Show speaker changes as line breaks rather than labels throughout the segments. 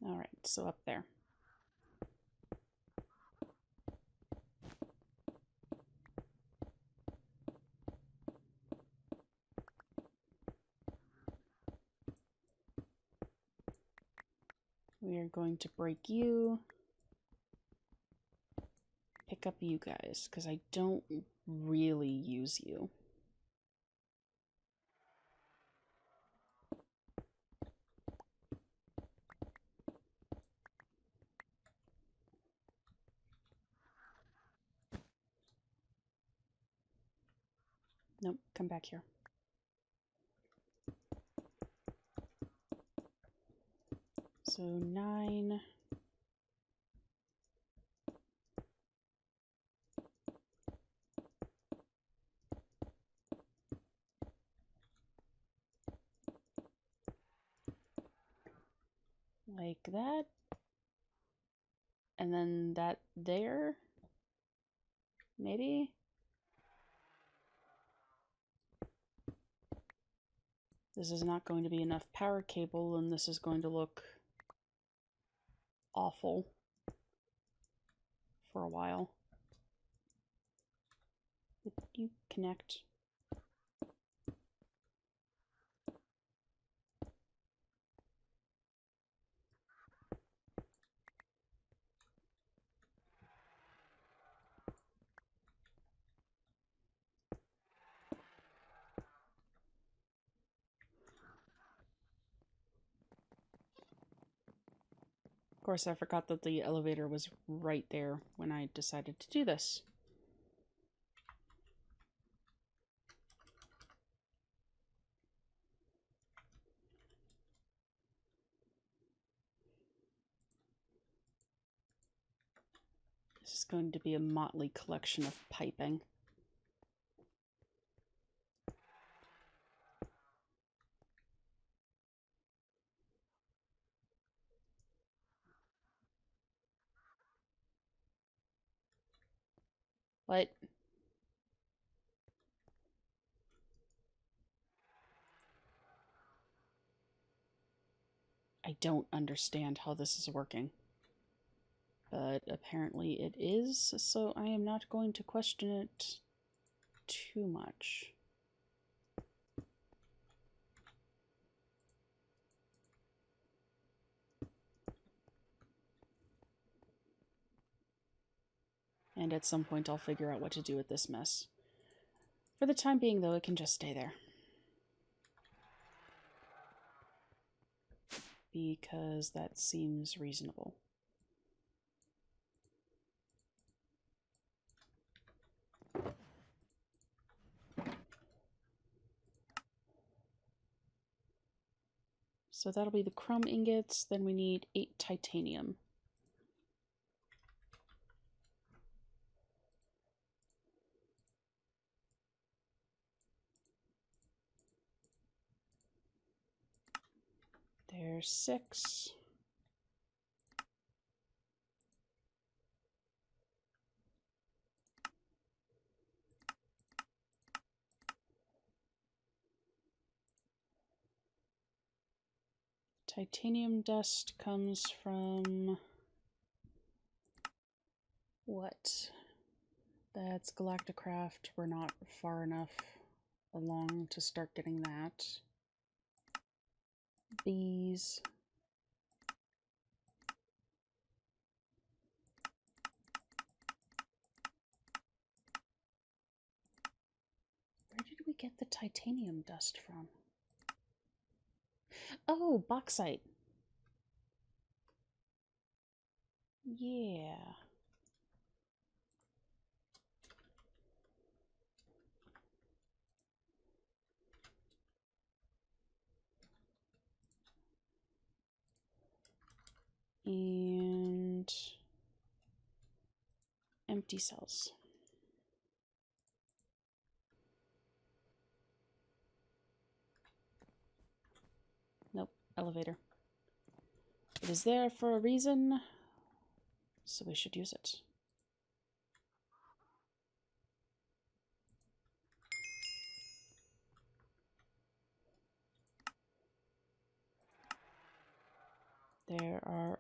Alright, so up there. We are going to break you. Pick up you guys, because I don't really use you. Nope, come back here. So 9. Like that. And then that there. Maybe? This is not going to be enough power cable, and this is going to look awful for a while. Would you connect? Of course, I forgot that the elevator was right there when I decided to do this. This is going to be a motley collection of piping. What? I don't understand how this is working. But apparently it is, so I am not going to question it too much. And at some point I'll figure out what to do with this mess. For the time being, though, it can just stay there. Because that seems reasonable. So that'll be the chrome ingots, then we need 8 titanium. There's 6. Titanium dust comes from... what? That's Galacticraft. We're not far enough along to start getting that. These. Where did we get the titanium dust from? Oh, bauxite. Yeah. And empty cells. Nope, elevator. It is there for a reason, so we should use it. There are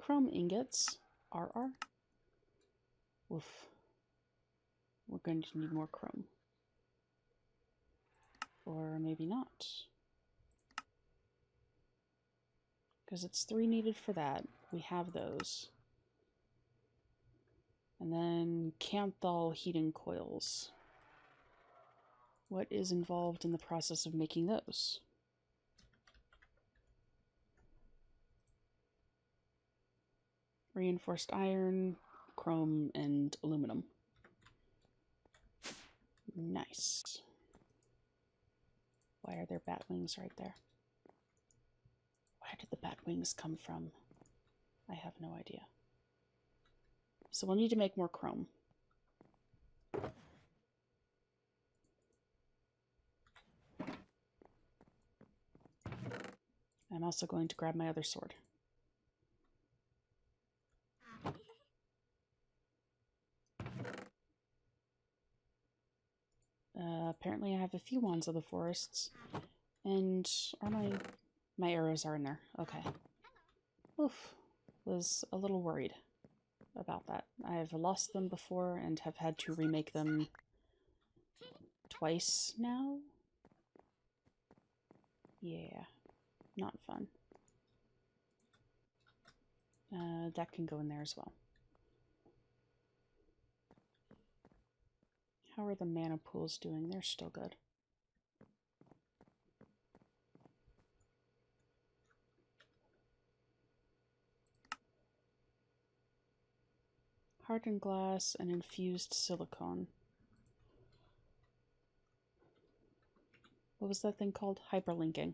chrome ingots. RR. Oof. We're going to need more chrome. Or maybe not. Because it's 3 needed for that. We have those. And then Canthal heating coils. What is involved in the process of making those? Reinforced iron, chrome, and aluminum. Nice. Why are there bat wings right there? Where did the bat wings come from? I have no idea. So we'll need to make more chrome. I'm also going to grab my other sword. Apparently I have a few wands of the forests. And are my arrows are in there. Okay. Oof. Was a little worried about that. I've lost them before and have had to remake them twice now. Yeah. Not fun. That can go in there as well. How are the mana pools doing? They're still good. Hardened glass and infused silicone. What was that thing called? Hyperlinking.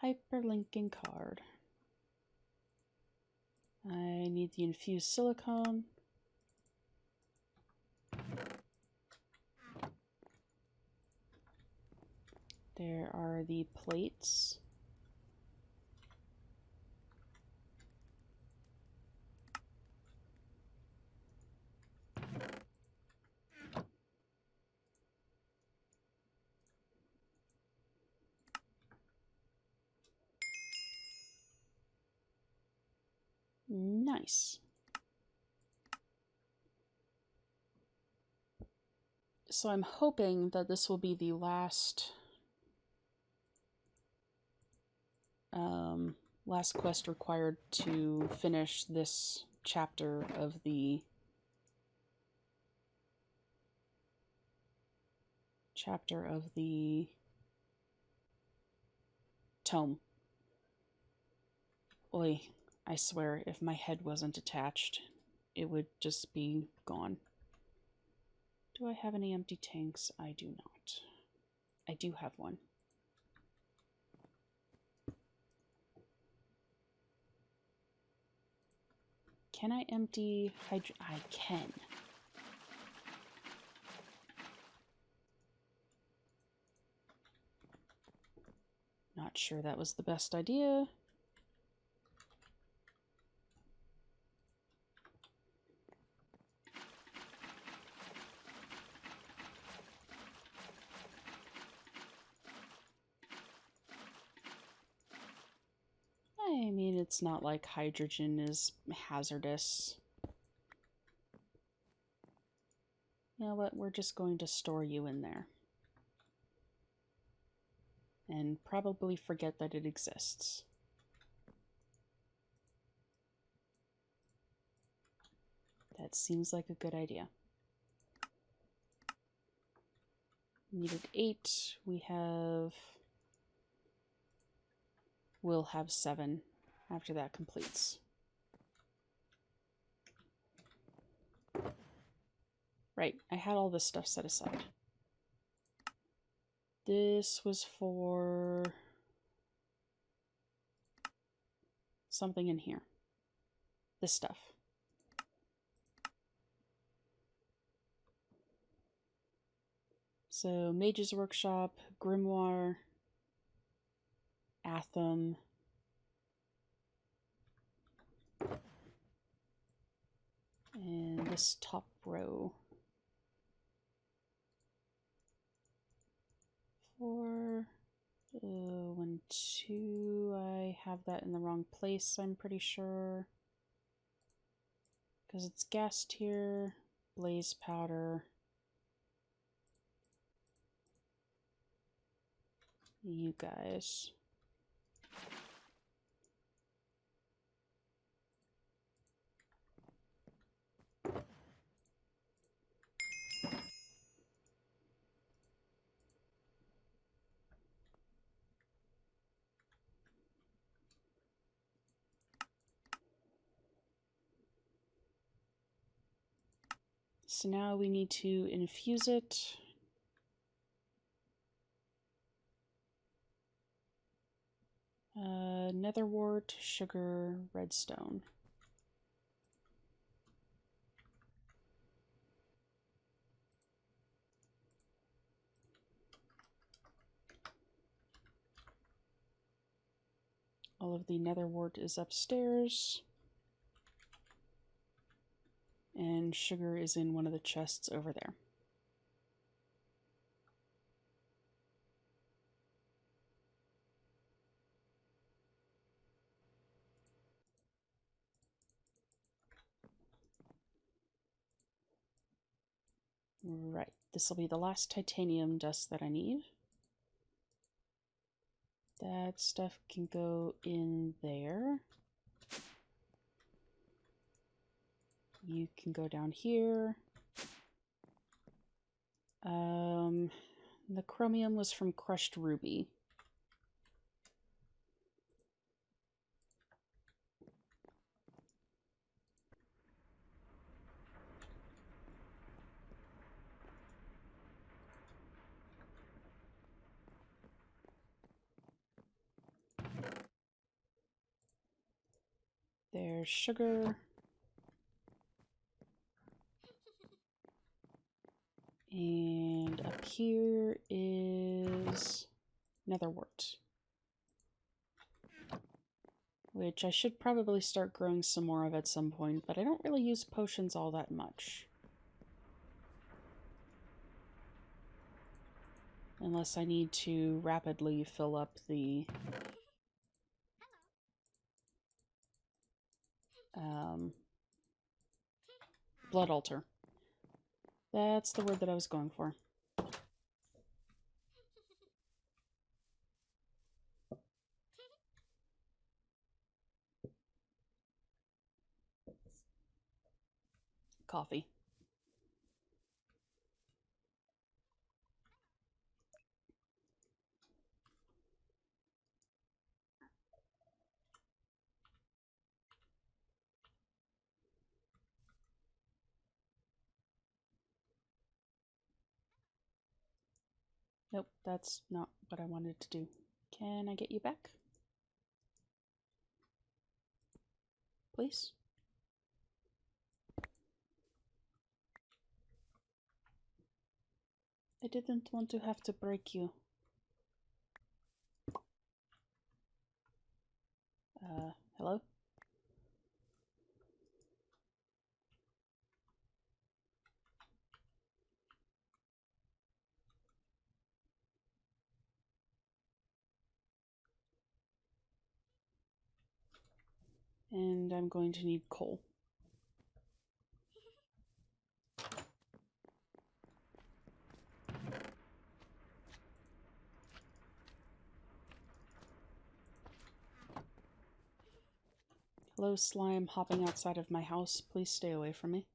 Hyperlinking card. I need the infused silicone. There are the plates. Nice. So I'm hoping that this will be the last last quest required to finish this chapter of the tome. Oy, I swear, if my head wasn't attached, it would just be gone. Do I have any empty tanks? I do not. I do have one. Can I empty hydro? I can. Not sure that was the best idea. I mean, it's not like hydrogen is hazardous. You know what? We're just going to store you in there. And probably forget that it exists. That seems like a good idea. Needed 8. We'll have 7 after that completes. Right, I had all this stuff set aside. This was for something in here. This stuff. So, Mage's Workshop, Grimoire, Atham, and this top row. For 1, And 2, I have that in the wrong place, I'm pretty sure. Because it's gas tier, blaze powder. You guys. So now we need to infuse it. Netherwort, sugar, redstone. All of the netherwort is upstairs. And sugar is in one of the chests over there. Right, this will be the last titanium dust that I need. That stuff can go in there. You can go down here. The chromium was from crushed ruby. There's sugar. And up here is netherwort. Which I should probably start growing some more of at some point, but I don't really use potions all that much. Unless I need to rapidly fill up the blood altar. That's the word that I was going for. Coffee. Nope, that's not what I wanted to do. Can I get you back? Please? I didn't want to have to break you. Hello? And I'm going to need coal. Hello, slime hopping outside of my house. Please stay away from me.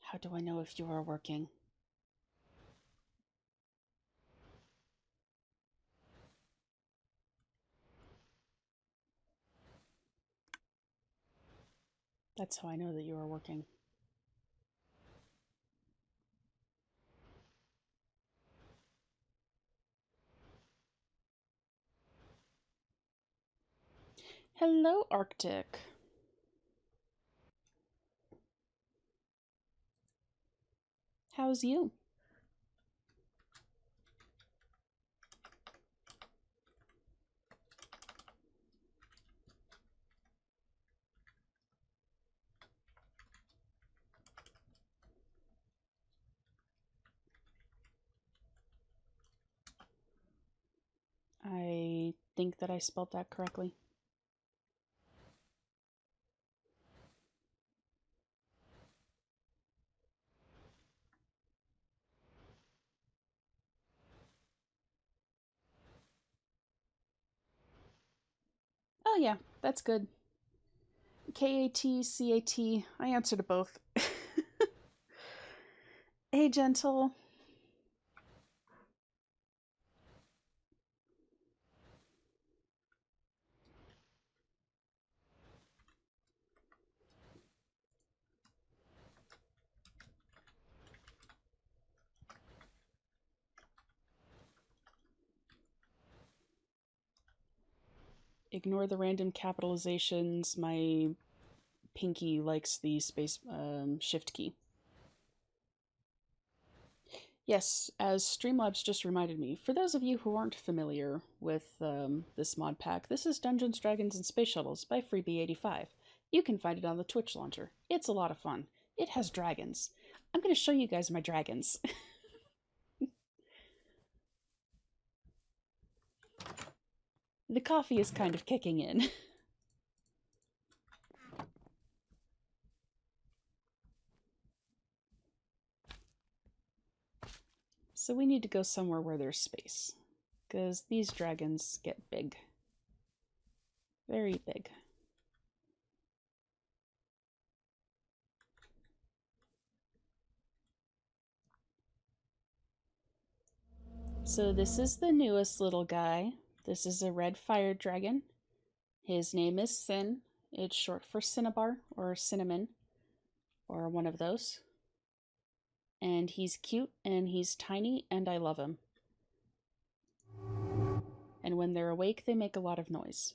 How do I know if you are working? That's how I know that you are working. Hello, Arctic. How's you? think that I spelled that correctly. Oh yeah, that's good. K-A-T-C-A-T. I answer to both. Hey, gentle. Ignore the random capitalizations. My pinky likes the space shift key. Yes, as Streamlabs just reminded me, for those of you who aren't familiar with this mod pack, this is Dungeons, Dragons, and Space Shuttles by Freebie85. You can find it on the Twitch launcher. It's a lot of fun. It has dragons. I'm going to show you guys my dragons. The coffee is kind of kicking in. So we need to go somewhere where there's space, because these dragons get big. Very big. So this is the newest little guy. This is a red fire dragon. His name is Sin. It's short for Cinnabar or Cinnamon or one of those. And he's cute and he's tiny and I love him. And when they're awake, they make a lot of noise.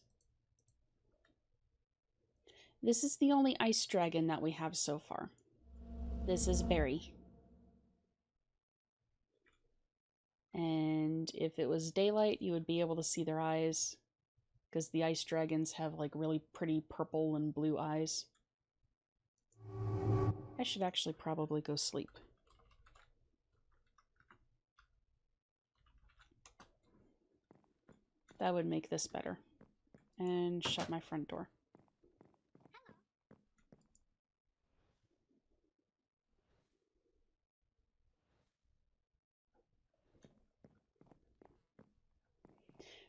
This is the only ice dragon that we have so far. This is Barry. And if it was daylight, you would be able to see their eyes, because the ice dragons have like really pretty purple and blue eyes. I should actually probably go sleep. That would make this better. And shut my front door.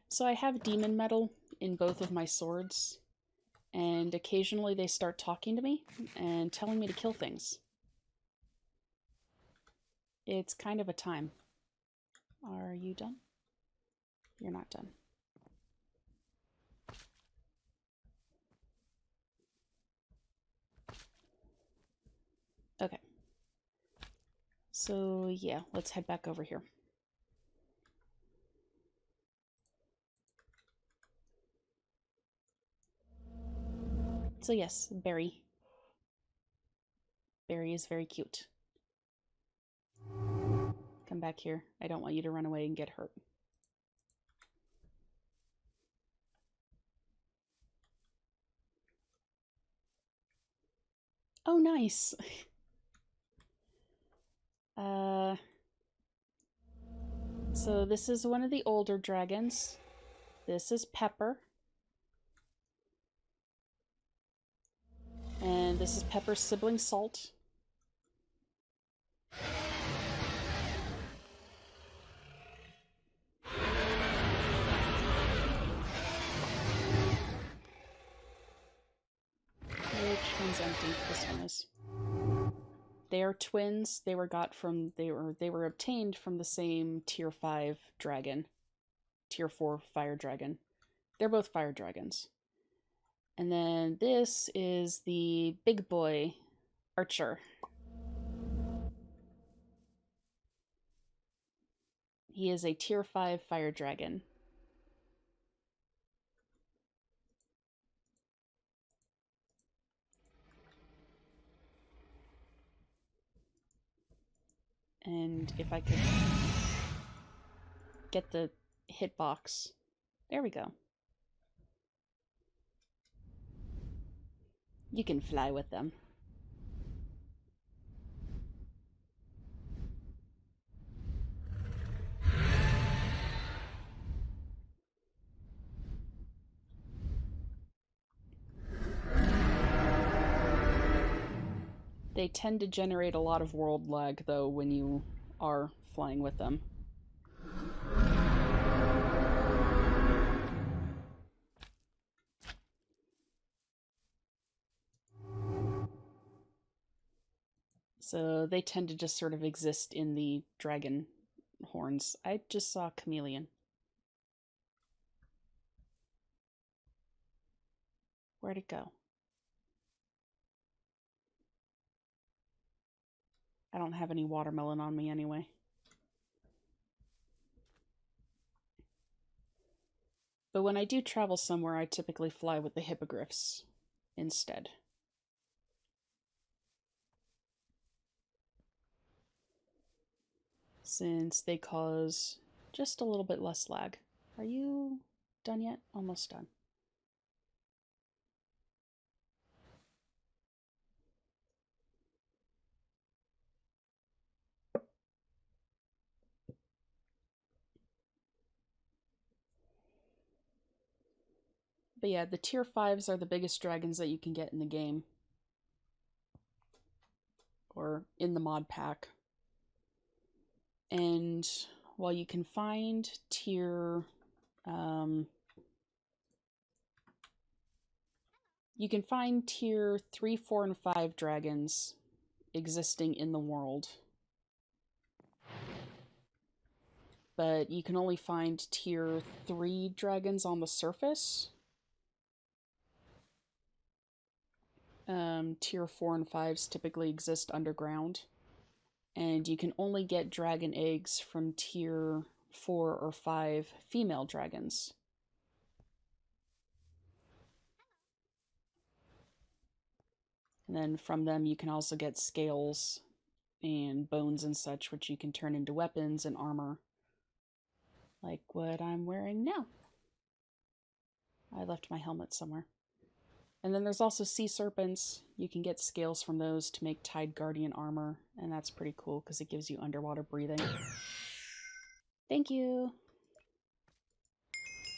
So I have demon metal in both of my swords, and occasionally they start talking to me and telling me to kill things. It's kind of a time. Are you done? You're not done. Okay. So yeah, let's head back over here. So yes, Barry. Barry is very cute. Come back here. I don't want you to run away and get hurt. Oh, nice. So this is one of the older dragons. This is Pepper. And this is Pepper's sibling, Salt. Which one's empty? This one is. They are twins. They were obtained from the same tier 5 dragon. Tier 4 fire dragon. They're both fire dragons. And then this is the big boy archer. He is a tier 5 fire dragon. And if I could get the hitbox. There we go. You can fly with them. They tend to generate a lot of world lag, though, when you are flying with them. So they tend to just sort of exist in the dragon horns. I just saw a chameleon. Where'd it go? I don't have any watermelon on me anyway. But when I do travel somewhere, I typically fly with the hippogriffs instead. Since they cause just a little bit less lag. Are you done yet? Almost done. But yeah, the tier 5s are the biggest dragons that you can get in the game. Or in the mod pack. And while you can find tier... you can find tier 3, 4, and 5 dragons existing in the world. But you can only find tier 3 dragons on the surface. Tier 4 and 5s typically exist underground. And you can only get dragon eggs from tier 4 or 5 female dragons. And then from them you can also get scales and bones and such, which you can turn into weapons and armor. Like what I'm wearing now. I left my helmet somewhere. And then there's also sea serpents. You can get scales from those to make Tide Guardian armor, and that's pretty cool because it gives you underwater breathing. Thank you!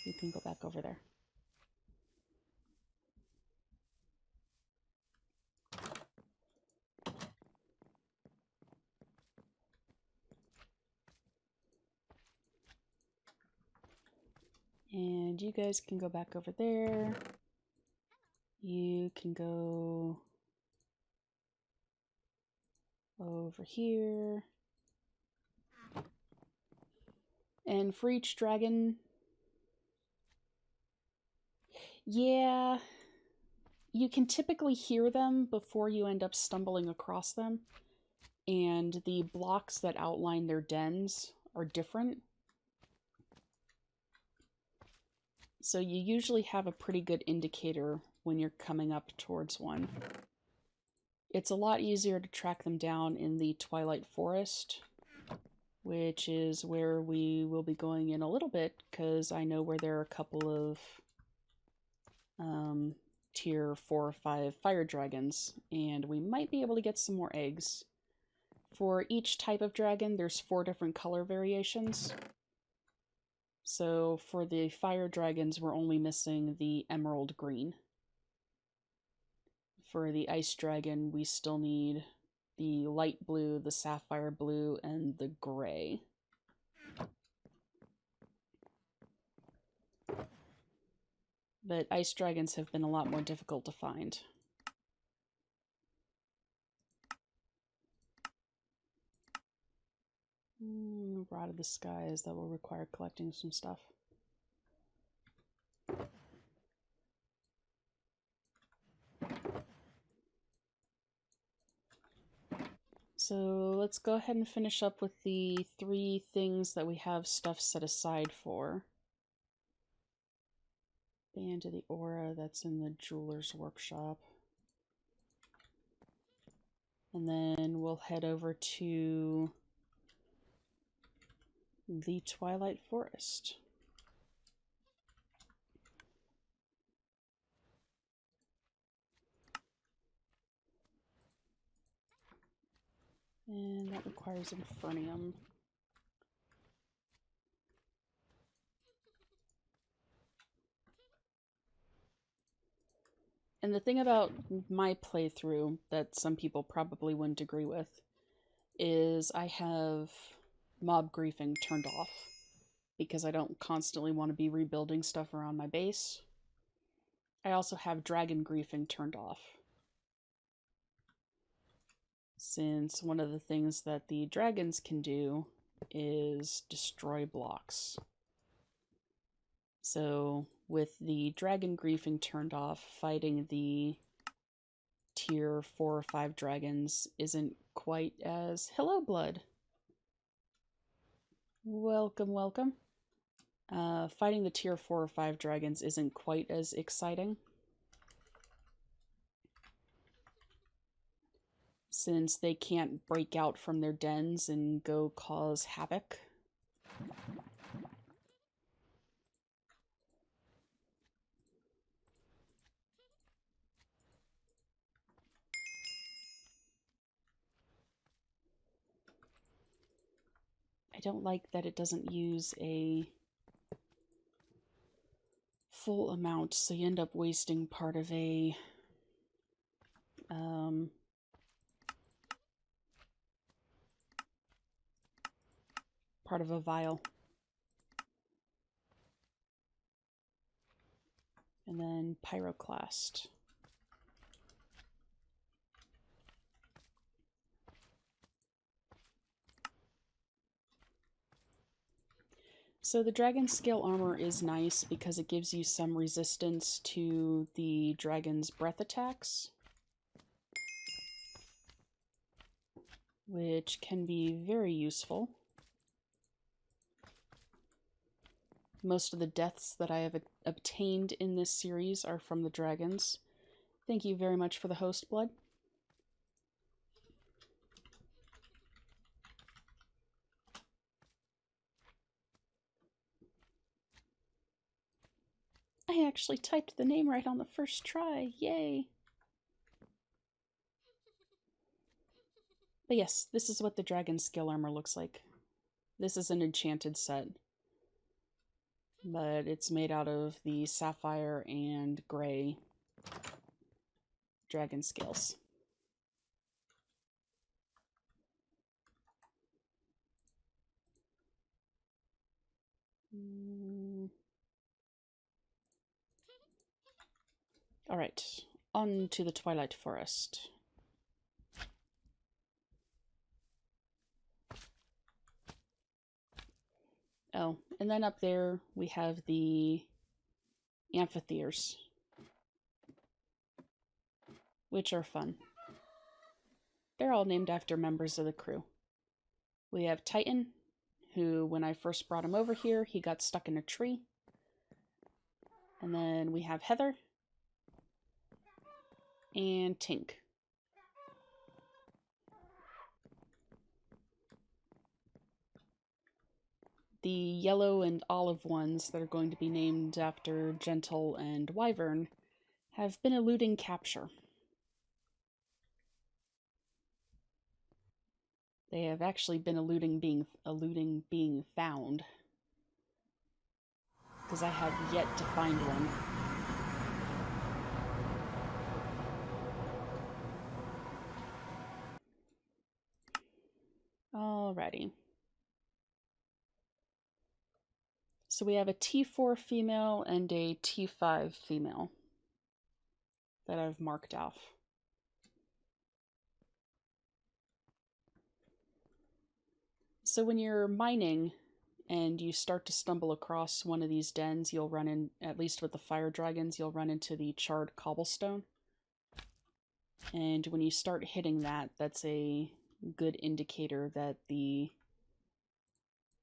You can go back over there. And you guys can go back over there. You can go over here. And for each dragon, yeah, you can typically hear them before you end up stumbling across them. And the blocks that outline their dens are different. So you usually have a pretty good indicator when you're coming up towards one. It's a lot easier to track them down in the Twilight Forest, which is where we will be going in a little bit, because I know where there are a couple of tier 4 or 5 fire dragons, and we might be able to get some more eggs. For each type of dragon, there's 4 different color variations. So for the fire dragons, we're only missing the emerald green. For the ice dragon, we still need the light blue, the sapphire blue, and the gray. But ice dragons have been a lot more difficult to find. Rod of the Skies, that will require collecting some stuff. So let's go ahead and finish up with the 3 things that we have stuff set aside for. Band of the Aura, that's in the Jeweler's Workshop. And then we'll head over to the Twilight Forest. And that requires Infernium. And the thing about my playthrough that some people probably wouldn't agree with is I have mob griefing turned off because I don't constantly want to be rebuilding stuff around my base. I also have dragon griefing turned off, since one of the things that the dragons can do is destroy blocks. So with the dragon griefing turned off, fighting the tier 4 or 5 dragons isn't quite as... Hello, Blood. Welcome, welcome. Fighting the tier 4 or 5 dragons isn't quite as exciting, since they can't break out from their dens and go cause havoc. I don't like that it doesn't use a full amount, so you end up wasting part of a vial. And then Pyroclast. So the dragon scale armor is nice because it gives you some resistance to the dragon's breath attacks, which can be very useful. Most of the deaths that I have obtained in this series are from the dragons. Thank you very much for the host, Blood. I actually typed the name right on the first try. Yay! But yes, this is what the dragon scale armor looks like. This is an enchanted set, but it's made out of the sapphire and gray dragon scales. Alright, on to the Twilight Forest. Oh, and then up there we have the amphitheaters, which are fun. They're all named after members of the crew. We have Titan, who, when I first brought him over here, he got stuck in a tree. And then we have Heather and Tink. The yellow and olive ones that are going to be named after Gentle and Wyvern have been eluding capture. They have actually been eluding being found, because I have yet to find one. Alrighty. So we have a T4 female and a T5 female that I've marked off. So when you're mining and you start to stumble across one of these dens, you'll run in, at least with the fire dragons, you'll run into the charred cobblestone. And when you start hitting that, that's a good indicator that the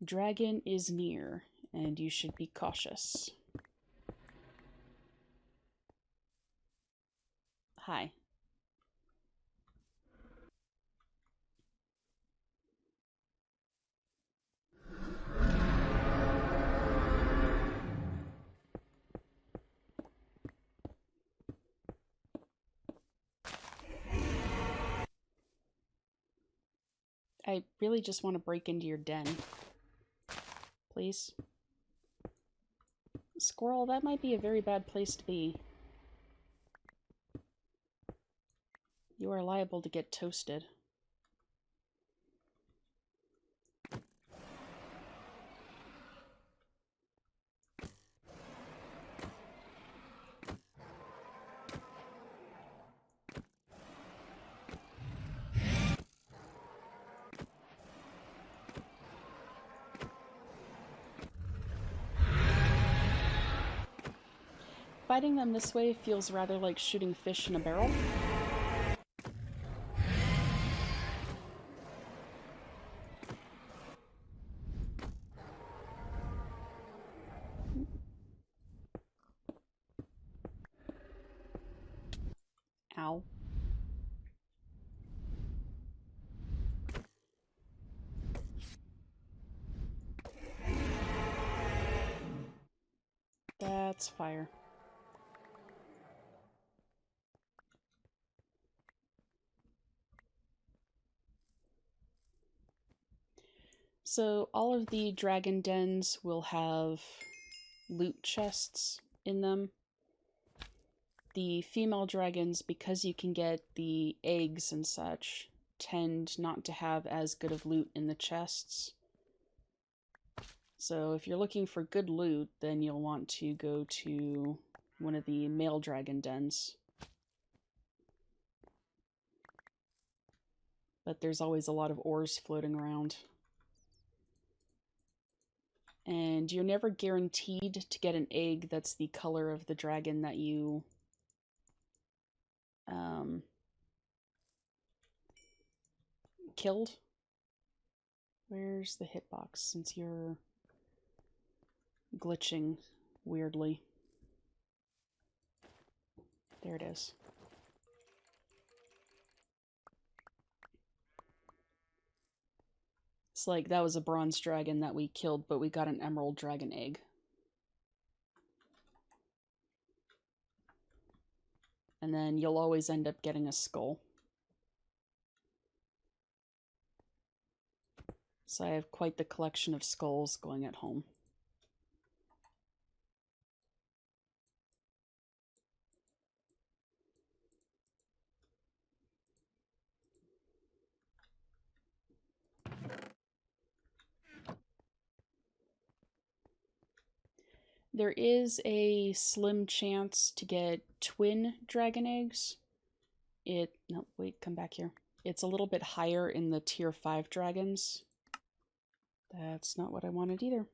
dragon is near, and you should be cautious. Hi. I really just want to break into your den. Please. Squirrel, that might be a very bad place to be. You are liable to get toasted. Fighting them this way feels rather like shooting fish in a barrel. Ow. That's fire. So all of the dragon dens will have loot chests in them. The female dragons, because you can get the eggs and such, tend not to have as good of loot in the chests. So if you're looking for good loot, then you'll want to go to one of the male dragon dens. But there's always a lot of ores floating around. And you're never guaranteed to get an egg that's the color of the dragon that you killed. Where's the hitbox, since you're glitching weirdly? There it is. It's like that was a bronze dragon that we killed, but we got an emerald dragon egg. And then you'll always end up getting a skull. So I have quite the collection of skulls going at home. There is a slim chance to get twin dragon eggs. No, wait, come back here. It's a little bit higher in the tier 5 dragons. That's not what I wanted either.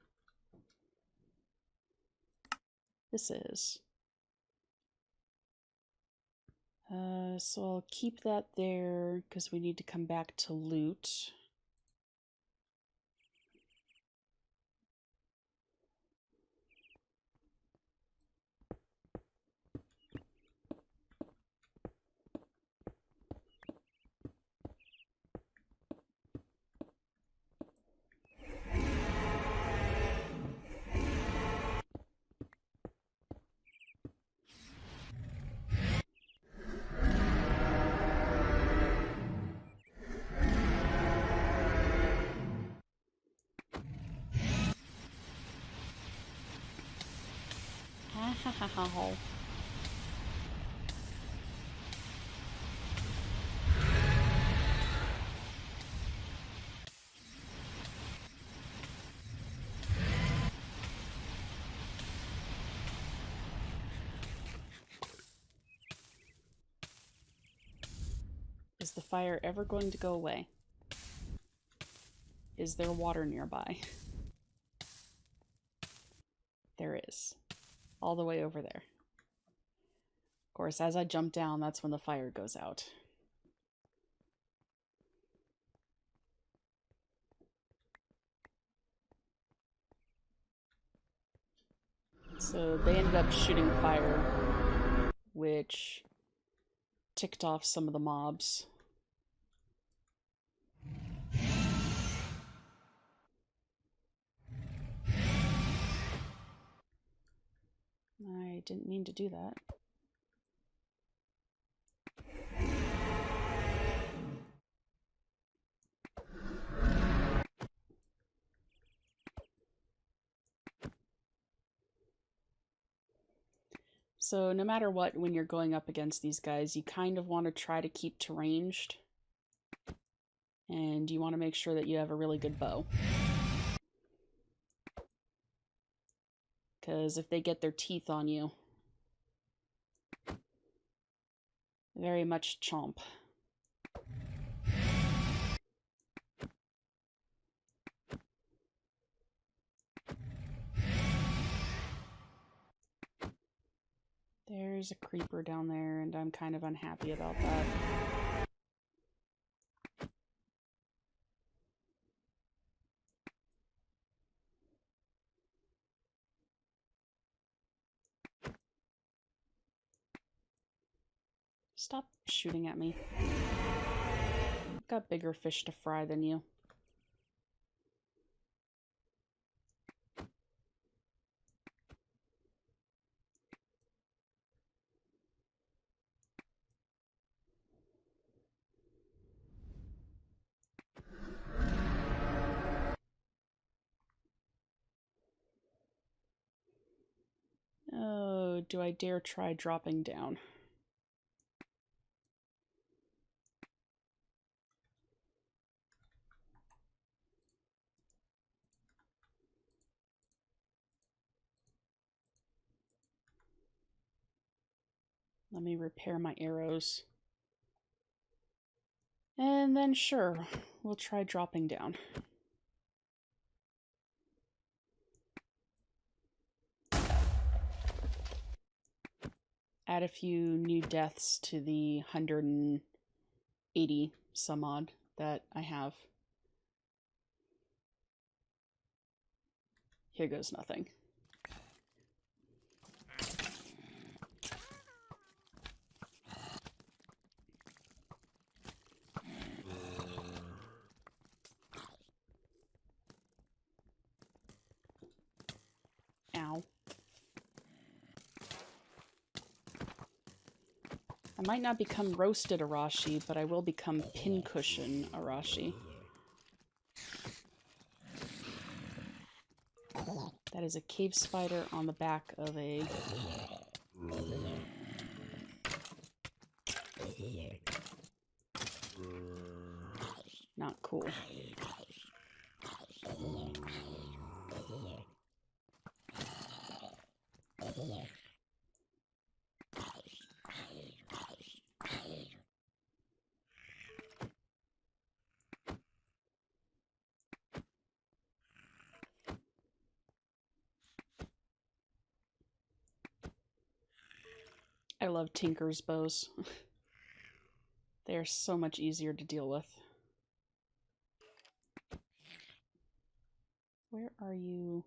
This is. So I'll keep that there because we need to come back to loot. How? Is the fire ever going to go away? Is there water nearby? There is. All the way over there. Of course, as I jump down, that's when the fire goes out. So they ended up shooting fire, which ticked off some of the mobs. I didn't mean to do that. So no matter what, when you're going up against these guys, you kind of want to try to keep to ranged. And you want to make sure that you have a really good bow. Because if they get their teeth on you, very much chomp. There's a creeper down there, and I'm kind of unhappy about that. Stop shooting at me. I've got bigger fish to fry than you. Oh, do I dare try dropping down? Let me repair my arrows. And then sure, we'll try dropping down. Add a few new deaths to the 180 some odd that I have. Here goes nothing. Ow. I might not become roasted Arashi, but I will become pincushion Arashi. That is a cave spider on the back of a... Not cool. I love Tinker's bows. They are so much easier to deal with. Where are you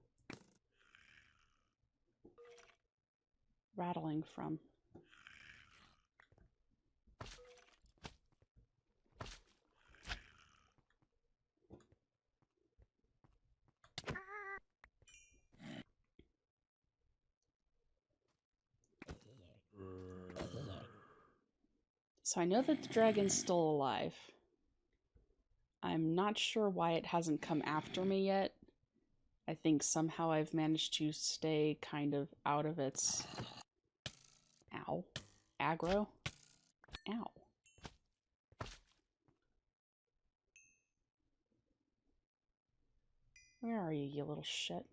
rattling from? So I know that the dragon's still alive. I'm not sure why it hasn't come after me yet. I think somehow I've managed to stay kind of out of its... Ow. Aggro? Ow. Where are you, you little shit?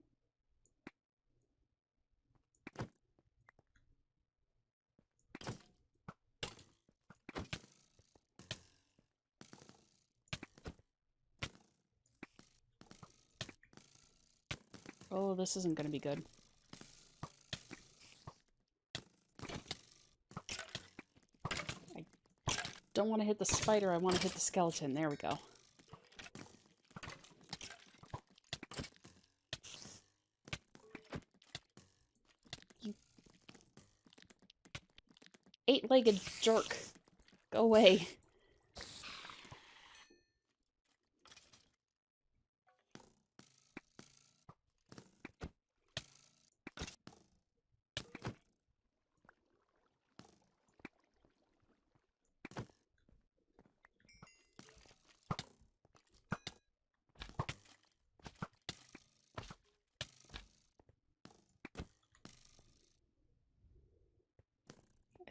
Oh, this isn't going to be good. I don't want to hit the spider, I want to hit the skeleton. There we go. You eight-legged jerk. Go away.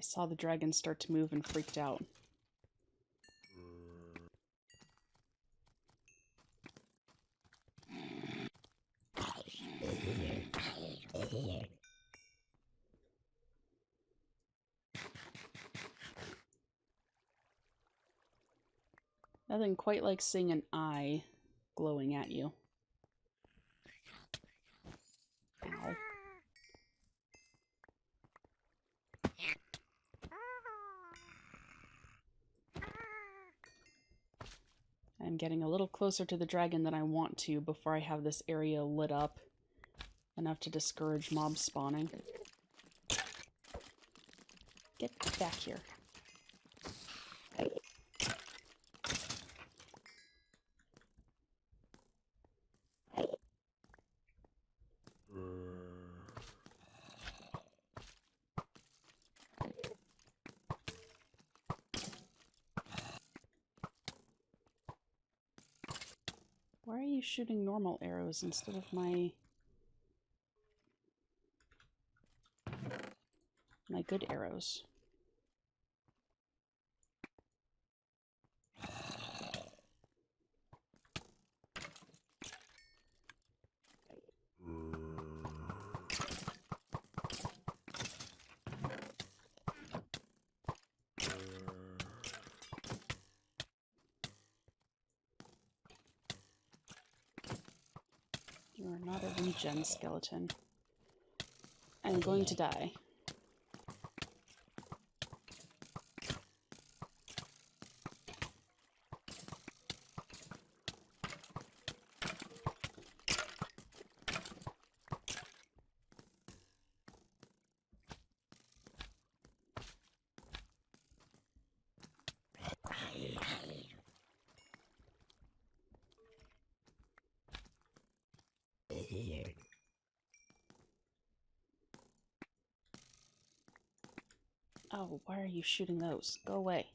saw the dragon start to move and freaked out. Nothing quite like seeing an eye glowing at you. Ow. I'm getting a little closer to the dragon than I want to before I have this area lit up enough to discourage mob spawning. Get back here. Why are you shooting normal arrows instead of my good arrows? You are not a regen skeleton. I'm going to die. Oh, why are you shooting those? Go away.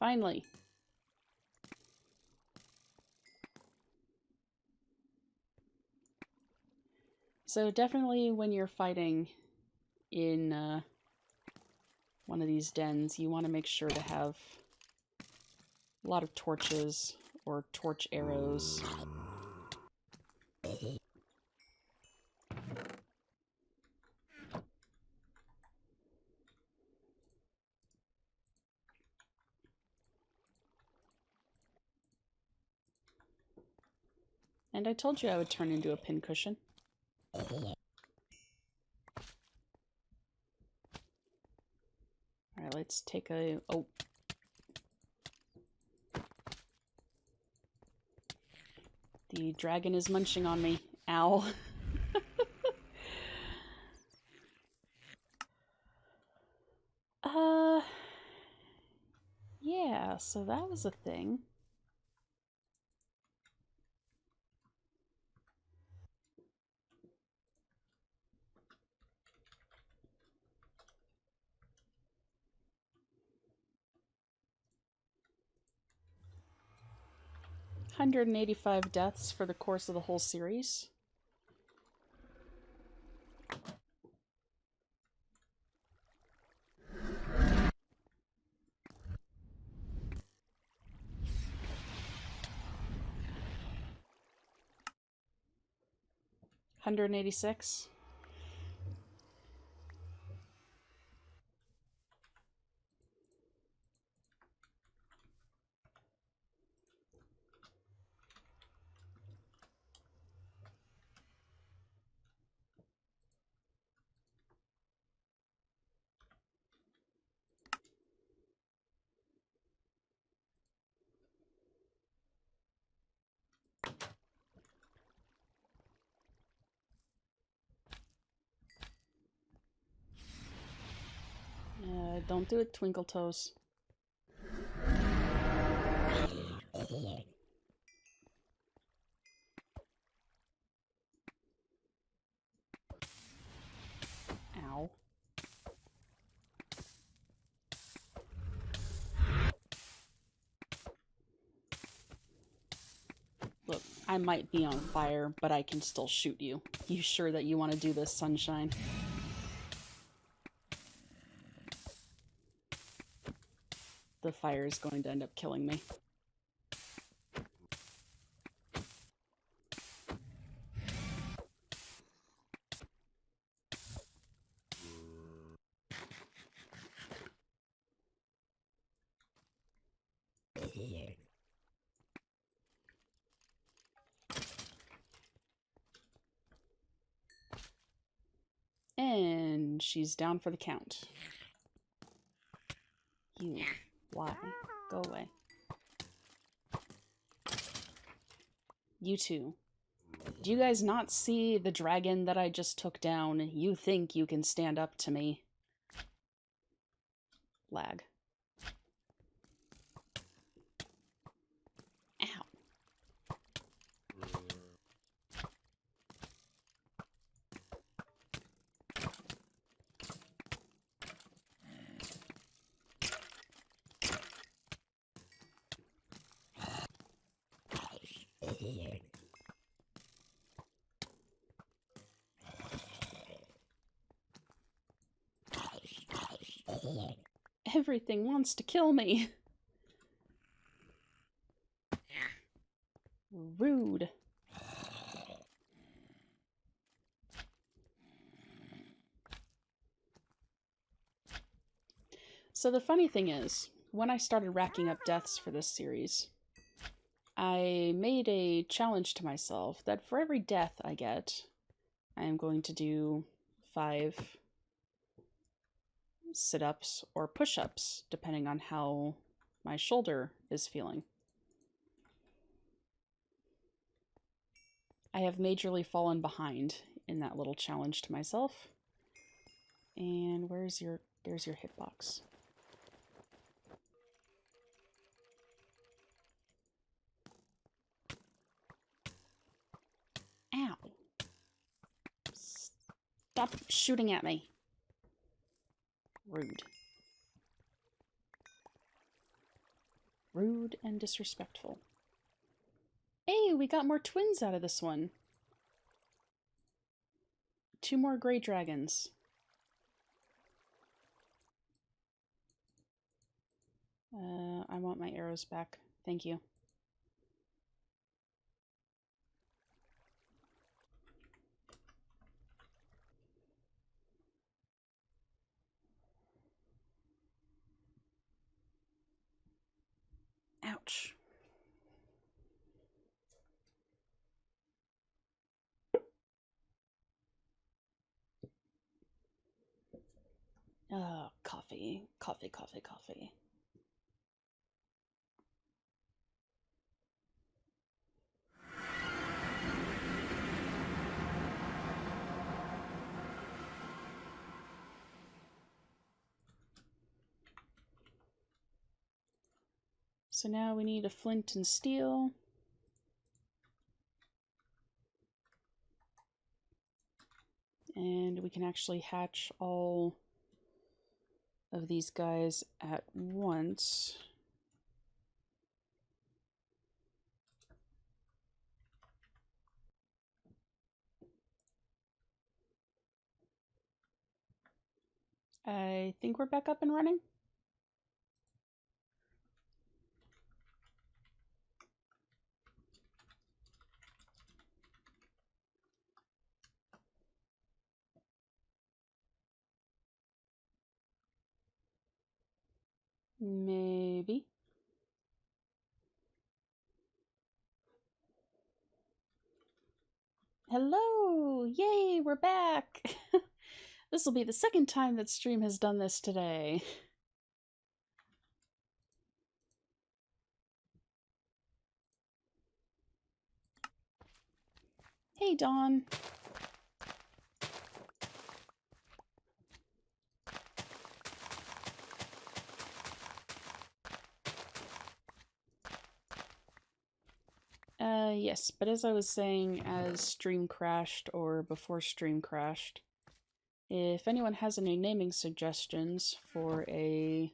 Finally. So definitely when you're fighting in one of these dens, you want to make sure to have a lot of torches or torch arrows. And I told you I would turn into a pincushion. Alright, let's take a... Oh. The dragon is munching on me. Ow. Yeah, so that was a thing. $185 deaths for the course of the whole series. $186. Don't do it, Twinkle Toes. I might be on fire, but I can still shoot you. You sure that you want to do this, Sunshine? The fire is going to end up killing me. And she's down for the count. You. Why? Go away. You two. Do you guys not see the dragon that I just took down? You think you can stand up to me. Lag. Ow. Everything wants to kill me. Rude. So the funny thing is, when I started racking up deaths for this series, I made a challenge to myself that for every death I get, I am going to do 5 sit-ups or push-ups, depending on how my shoulder is feeling. I have majorly fallen behind in that little challenge to myself. And there's your hitbox. Ow. Stop shooting at me. Rude. Rude and disrespectful. Hey, we got more twins out of this one. 2 more gray dragons. I want my arrows back. Thank you. Ouch. Coffee. Coffee, coffee, coffee. So now we need a flint and steel. And we can actually hatch all of these guys at once. I think we're back up and running. Maybe. Hello! Yay, we're back! This will be the second time that stream has done this today. Hey, Dawn. Yes, but as I was saying, as stream crashed or before stream crashed, if anyone has any naming suggestions for a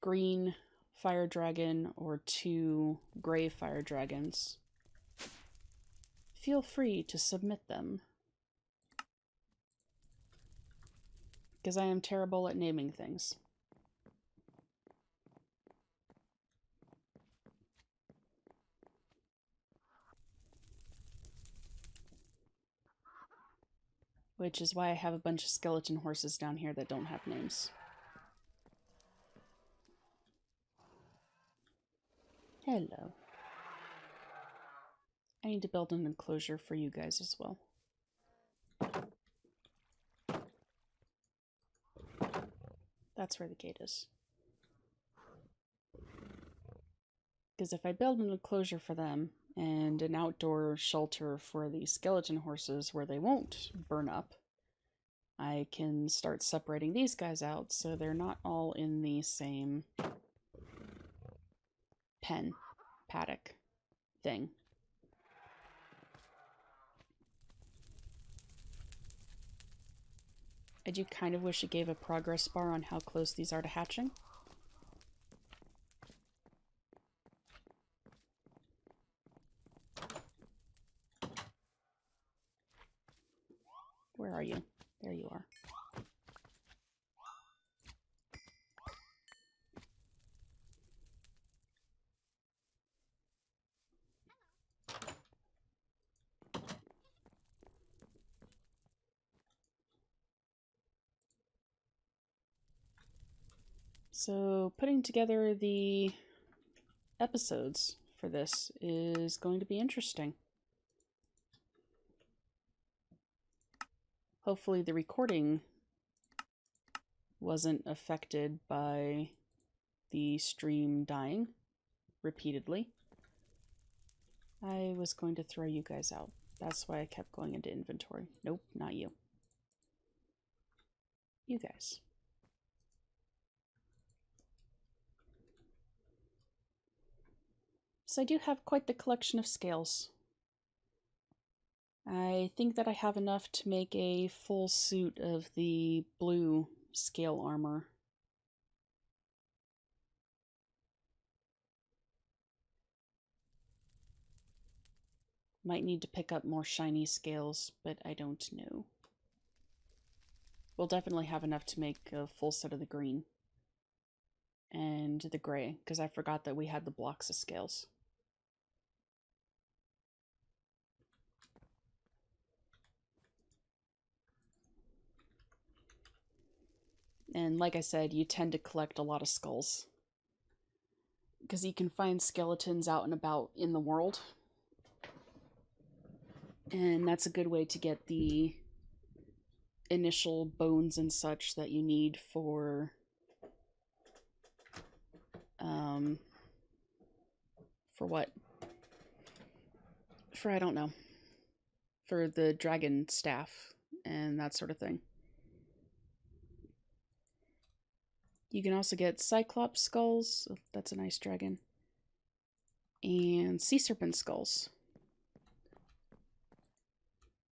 green fire dragon or 2 gray fire dragons, feel free to submit them. Because I am terrible at naming things. Which is why I have a bunch of skeleton horses down here that don't have names. Hello. I need to build an enclosure for you guys as well. That's where the gate is. Because if I build an enclosure for them and an outdoor shelter for the skeleton horses where they won't burn up, I can start separating these guys out so they're not all in the same paddock thing. I do kind of wish it gave a progress bar on how close these are to hatching. Where are you? There you are. So putting together the episodes for this is going to be interesting. Hopefully the recording wasn't affected by the stream dying repeatedly. I was going to throw you guys out. That's why I kept going into inventory. Nope, not you. You guys. So I do have quite the collection of scales. I think that I have enough to make a full suit of the blue scale armor. Might need to pick up more shiny scales, but I don't know. We'll definitely have enough to make a full set of the green. And the gray, because I forgot that we had the blocks of scales. And like I said, you tend to collect a lot of skulls. Because you can find skeletons out and about in the world. And that's a good way to get the initial bones and such that you need for what? For, I don't know. For the dragon staff and that sort of thing. You can also get cyclops skulls. Oh, that's a nice dragon. And sea serpent skulls.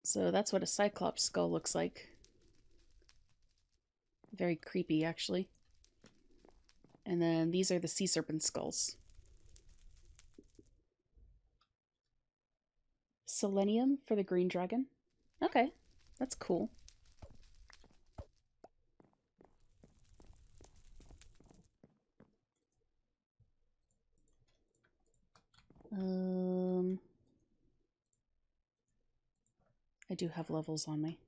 So that's what a cyclops skull looks like. Very creepy, actually. And then these are the sea serpent skulls. Selenium for the green dragon. Okay, that's cool. I do have levels on me.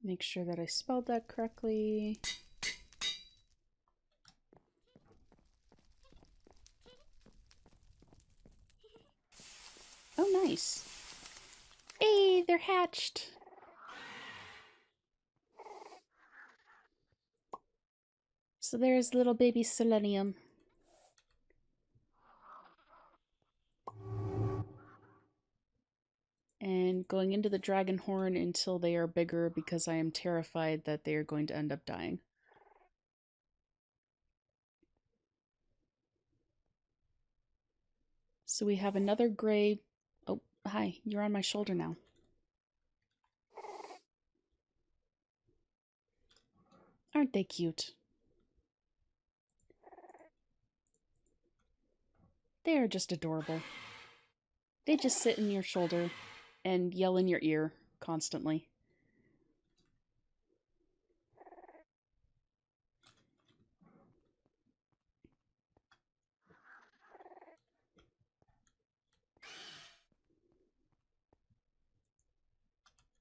Make sure that I spelled that correctly. Oh, nice. Hey, they're hatched. So there's little baby Selenium. And going into the dragon horn until they are bigger because I am terrified that they are going to end up dying. So we have another gray... Oh, hi, you're on my shoulder now. Aren't they cute? They are just adorable. They just sit in your shoulder and yell in your ear constantly.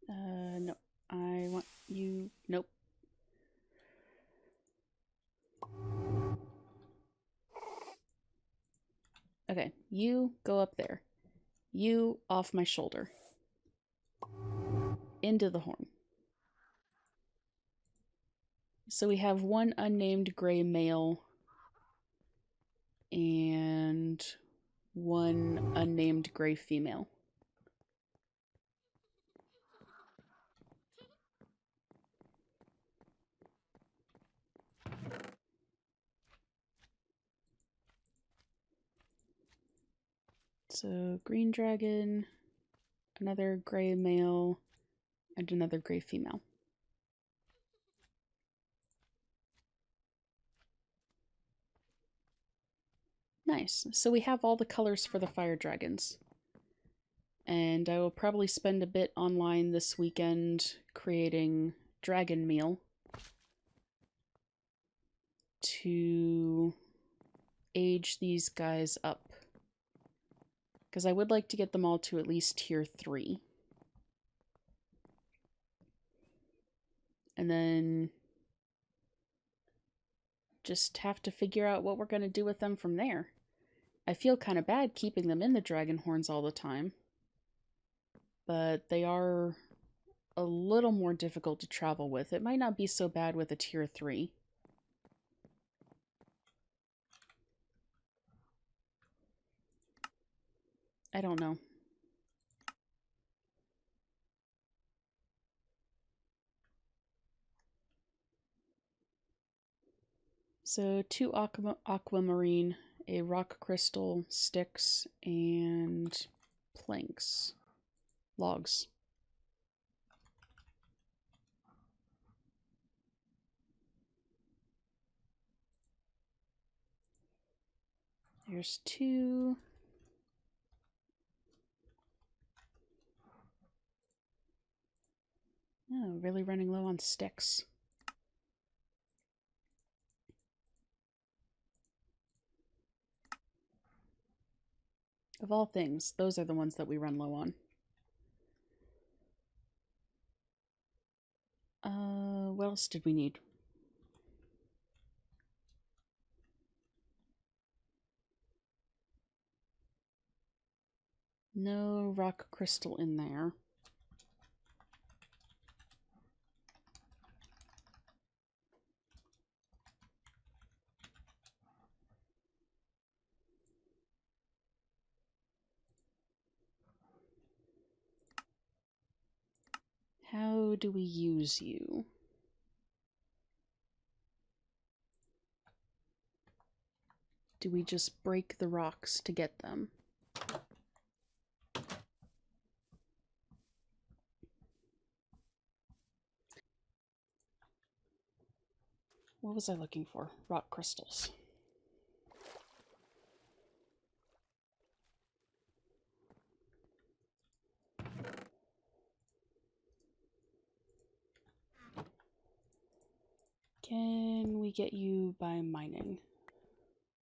No. I want you... Nope. Okay, you go up there. You off my shoulder. Into the horn. So we have one unnamed gray male and one unnamed gray female. So green dragon, another gray male, and another gray female. Nice. So we have all the colors for the fire dragons. And I will probably spend a bit online this weekend creating dragon meal to age these guys up. Because I would like to get them all to at least tier 3. And then just have to figure out what we're going to do with them from there. I feel kind of bad keeping them in the dragon horns all the time. But they are a little more difficult to travel with. It might not be so bad with a tier 3. I don't know. So 2 aquamarine, a rock crystal, sticks, and planks. Logs. There's 2. Oh, really running low on sticks. Of all things, those are the ones that we run low on. What else did we need? No rock crystal in there. How do we use you? Do we just break the rocks to get them? What was I looking for? Rock crystals. Can we get you by mining?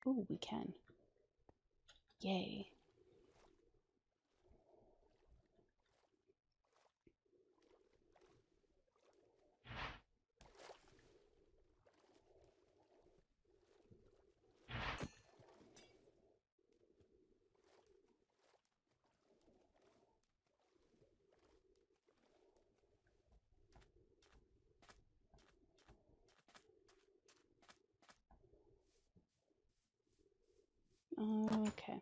Oh, we can. Yay. Okay.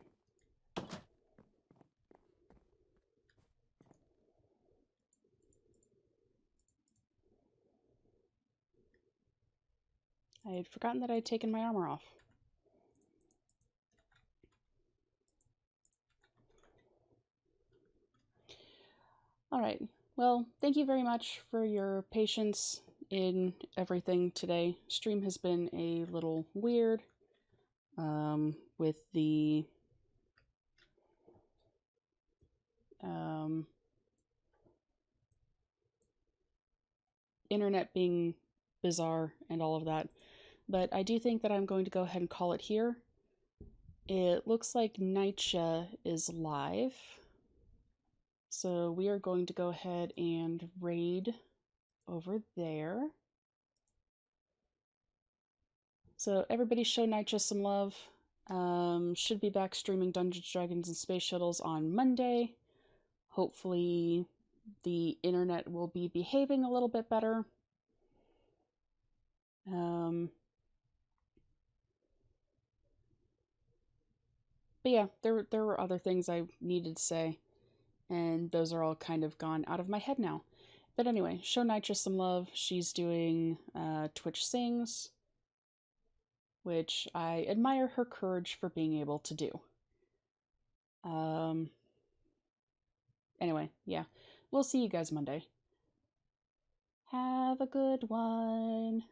I had forgotten that I had taken my armor off. Alright, well, thank you very much for your patience in everything today. Stream has been a little weird with the internet being bizarre and all of that. But I do think that I'm going to go ahead and call it here. It looks like Nightja is live. So we are going to go ahead and raid over there. So everybody show Nightja some love. Should be back streaming Dungeons, Dragons, and Space Shuttles on Monday. Hopefully the internet will be behaving a little bit better. But yeah, there were other things I needed to say, and those are all kind of gone out of my head now. But anyway, show Nitro some love. She's doing Twitch Sings, which I admire her courage for being able to do. Anyway, yeah. We'll see you guys Monday. Have a good one.